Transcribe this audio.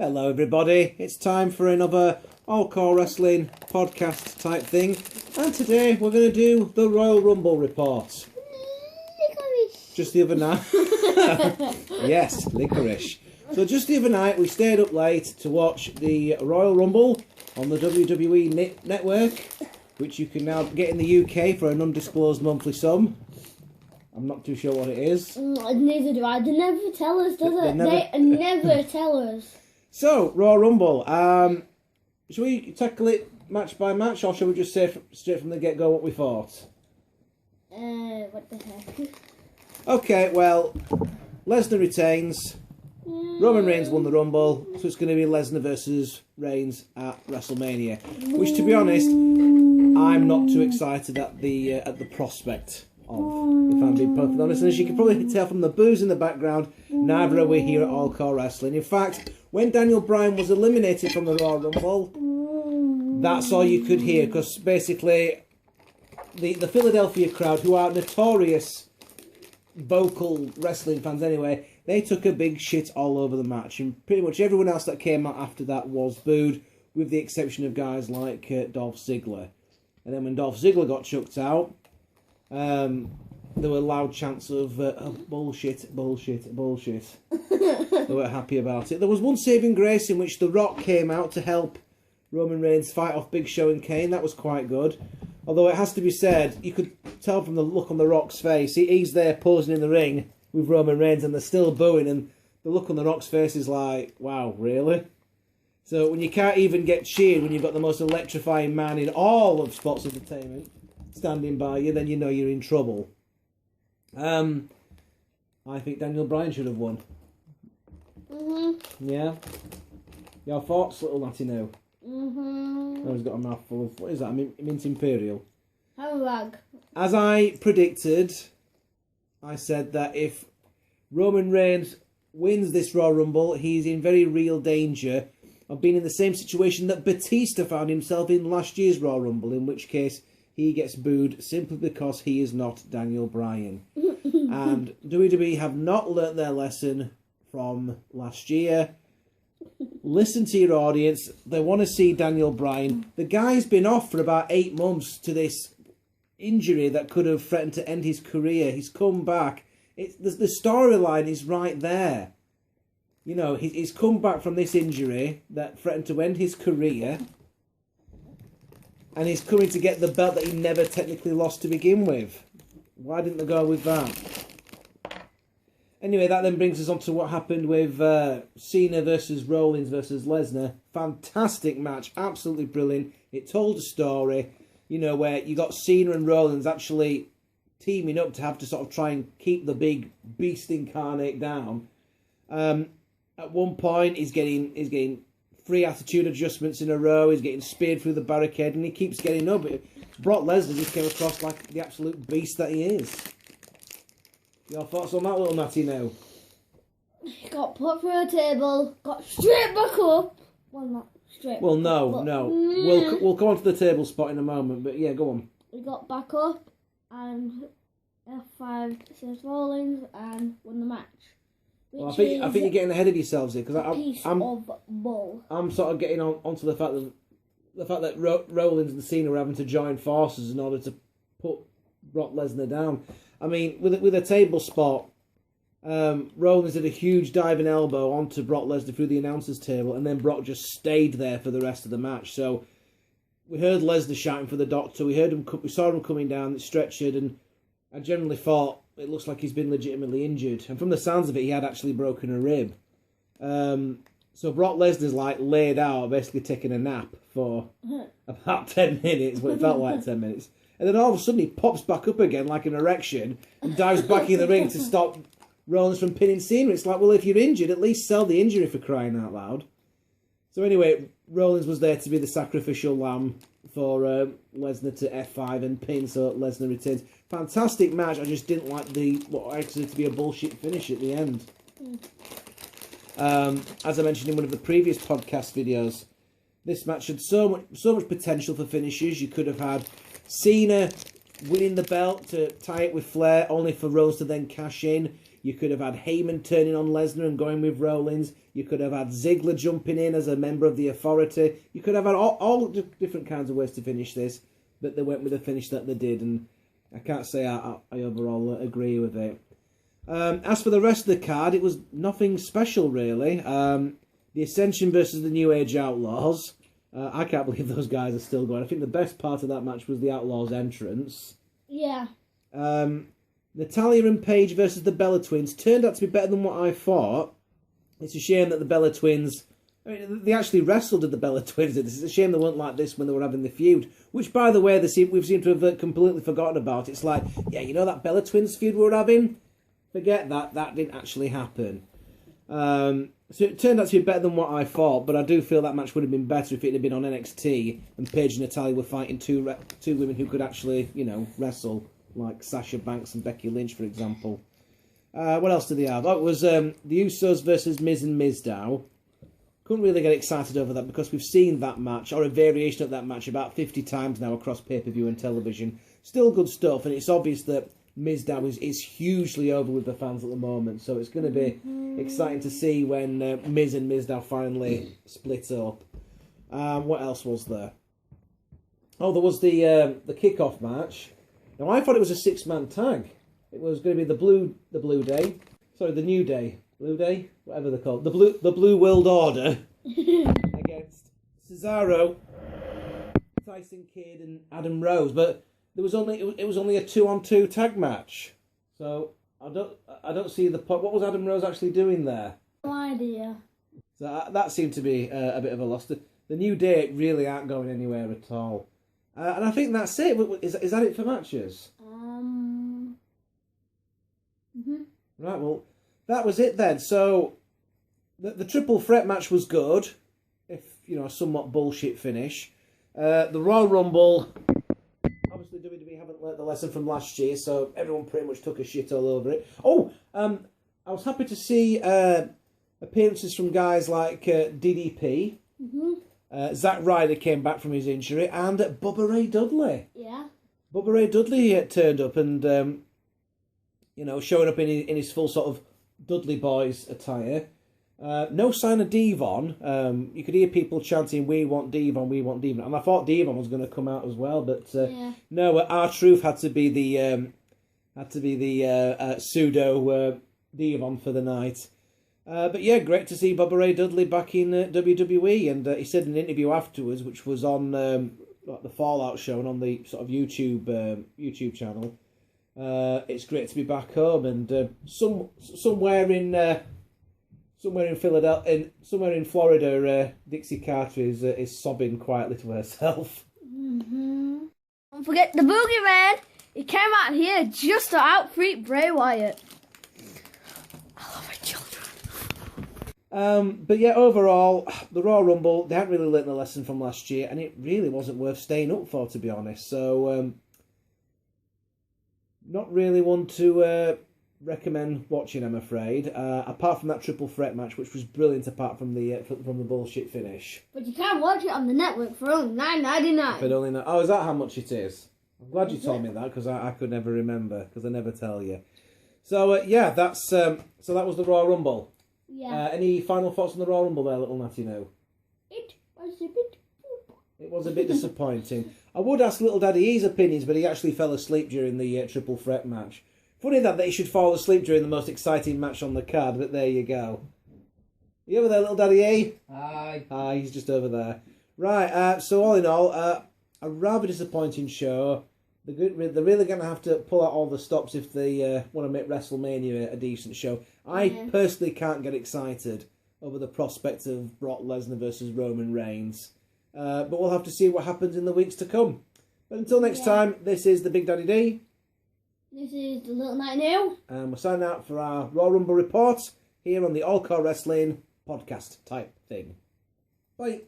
Hello everybody, it's time for another All-CAW Wrestling podcast type thing, and today we're going to do the Royal Rumble report. Licorice. Just the other night, yes, licorice. So just the other night we stayed up late to watch the Royal Rumble on the WWE network, which you can now get in the UK for an undisclosed monthly sum. I'm not too sure what it is. Neither do I. They never tell us, does it? They never tell us. So, Royal Rumble. Shall we tackle it match by match, or shall we just say straight from the get-go what we thought? What the heck? Okay, well, Lesnar retains. Roman Reigns won the Rumble, so it's going to be Lesnar versus Reigns at WrestleMania. Which, to be honest, I'm not too excited at the prospect of, if I'm being perfectly honest. And as you can probably tell from the boos in the background, neither are we here at All-CAW Wrestling. In fact, when Daniel Bryan was eliminated from the Royal Rumble, that's all you could hear, because basically the Philadelphia crowd, who are notorious vocal wrestling fans anyway, they took a big shit all over the match, and pretty much everyone else that came out after that was booed, with the exception of guys like Dolph Ziggler. And then when Dolph Ziggler got chucked out, there were loud chants of bullshit, bullshit, bullshit. They weren't happy about it. There was one saving grace in which The Rock came out to help Roman Reigns fight off Big Show and Kane. That was quite good. Although it has to be said, you could tell from the look on The Rock's face, he's there posing in the ring with Roman Reigns and they're still booing, and the look on The Rock's face is like, wow, really? So when you can't even get cheered when you've got the most electrifying man in all of sports entertainment standing by you, then you know you're in trouble. I think Daniel Bryan should have won. Yeah? Your thoughts, little Natty, now? Oh, he's got a mouthful of... What is that? Mint Imperial? Rag. As I predicted, I said that if Roman Reigns wins this Royal Rumble, he's in very real danger of being in the same situation that Batista found himself in last year's Royal Rumble, in which case he gets booed simply because he is not Daniel Bryan. And WWE have not learnt their lesson from last year. Listen to your audience. They want to see Daniel Bryan. The guy's been off for about 8 months to this injury that could have threatened to end his career. He's come back. The storyline is right there. You know, he's come back from this injury that threatened to end his career. And he's coming to get the belt that he never technically lost to begin with. Why didn't they go with that? Anyway, that then brings us on to what happened with Cena versus Rollins versus Lesnar. Fantastic match, absolutely brilliant. It told a story, you know, where you got Cena and Rollins actually teaming up to have to sort of try and keep the big beast incarnate down. At one point, he's getting 3 attitude adjustments in a row. He's getting speared through the barricade, and he keeps getting up. Brock Lesnar just came across like the absolute beast that he is. Your thoughts on that, little Natty, now? He got put through a table, got straight back up. Well, not straight. Well, no. We'll come on to the table spot in a moment, but yeah, go on. He got back up and F5 says Rollins and won the match. Well, I think you're getting ahead of yourselves here, because I'm of bull. I'm sort of getting onto the fact that Rollins and Cena were having to join forces in order to put Brock Lesnar down. I mean, with a table spot, Rollins did a huge diving elbow onto Brock Lesnar through the announcer's table, and then Brock just stayed there for the rest of the match. So we heard Lesnar shouting for the doctor. We saw him coming down, stretchered, and I generally thought it looks like he's been legitimately injured. And from the sounds of it, he had actually broken a rib. So Brock Lesnar's like laid out, basically taking a nap for about 10 minutes, but it felt like 10 minutes. And then all of a sudden he pops back up again like an erection and dives back in the ring to stop Rollins from pinning Cena. It's like, well, if you're injured, at least sell the injury, for crying out loud. So anyway, Rollins was there to be the sacrificial lamb for Lesnar to F5 and pin, so Lesnar retains. Fantastic match. I just didn't like what I consider to be a bullshit finish at the end. As I mentioned in one of the previous podcast videos, this match had so much potential for finishes. You could have had Cena winning the belt to tie it with Flair, only for Rollins to then cash in. You could have had Heyman turning on Lesnar and going with Rollins. You could have had Ziggler jumping in as a member of the Authority. You could have had all different kinds of ways to finish this, but they went with the finish that they did, and I can't say I overall agree with it. As for the rest of the card, it was nothing special, really. The Ascension versus the New Age Outlaws. I can't believe those guys are still going. I think the best part of that match was the Outlaws' entrance. Yeah. Natalya and Paige versus the Bella Twins turned out to be better than what I thought. It's a shame that the Bella Twins... I mean, they actually wrestled at the Bella Twins. It's a shame they weren't like this when they were having the feud. Which, by the way, we've seemed to have completely forgotten about. It's like, yeah, you know that Bella Twins feud we were having? Forget that. That didn't actually happen. So it turned out to be better than what I thought, but I do feel that match would have been better if it had been on NXT and Paige and Natalya were fighting two women who could actually, wrestle, like Sasha Banks and Becky Lynch, for example. What else did they have? Oh, it was the Usos versus Miz and Mizdow. Couldn't really get excited over that because we've seen that match, or a variation of that match, about 50 times now across pay-per-view and television. Still good stuff, and it's obvious that Mizdow is hugely over with the fans at the moment, so it's going to be exciting to see when Miz and Mizdow finally split up. What else was there? Oh, there was the kickoff match. Now I thought it was a 6-man tag. It was going to be the New Day, Blue Day, whatever they're called, the Blue World Order against Cesaro, Tyson Kidd, and Adam Rose, but. It was only a 2-on-2 tag match, so I don't see the point. What was Adam Rose actually doing there? No idea. So that seemed to be a bit of a loss. The New Day really aren't going anywhere at all, and I think that's it. Is that it for matches? Right. Well, that was it then. So the triple threat match was good, if a somewhat bullshit finish. The Royal Rumble. Obviously, WWE haven't learnt the lesson from last year, so everyone pretty much took a shit all over it. Oh, I was happy to see appearances from guys like DDP. Zack Ryder came back from his injury, and Bubba Ray Dudley. Yeah. Bubba Ray Dudley turned up and, showing up in his full sort of Dudley Boys attire. No sign of Devon. You could hear people chanting, "We want Devon, we want Devon," and I thought Devon was going to come out as well, but no. R-Truth had to be the pseudo Devon for the night. But yeah, great to see Bubba Ray Dudley back in WWE, and he said in an interview afterwards, which was on the Fallout show and on the sort of YouTube channel. It's great to be back home, and somewhere in Philadelphia, somewhere in Florida, Dixie Carter is sobbing quietly to herself. Don't forget the Boogeyman. He came out here just to out-freak Bray Wyatt. I love my children. But yeah, overall, the Royal Rumble, they hadn't really learnt the lesson from last year, and it really wasn't worth staying up for, to be honest. So, not really one to recommend watching, I'm afraid. Apart from that triple threat match, which was brilliant, apart from the bullshit finish. But you can watch it on the network for only $9.99. But only oh, is that how much it is? I'm glad you told me that, because I could never remember, because I never tell you. So yeah, that's so that was the Royal Rumble. Yeah. Any final thoughts on the Royal Rumble there, little Natty? No. It was a bit. It was a bit disappointing. I would ask Little Daddy E's opinions, but he actually fell asleep during the triple threat match. Funny that he should fall asleep during the most exciting match on the card, but there you go. You over there, Little Daddy E? Hi. Hi, he's just over there. Right, so all in all, a rather disappointing show. They're really going to have to pull out all the stops if they want to make WrestleMania a decent show. I personally can't get excited over the prospect of Brock Lesnar versus Roman Reigns. But we'll have to see what happens in the weeks to come. But until next time, this is the Big Daddy D. This is the Little Night New. And we're signing out for our Royal Rumble report here on the All-CAW Wrestling podcast type thing. Bye.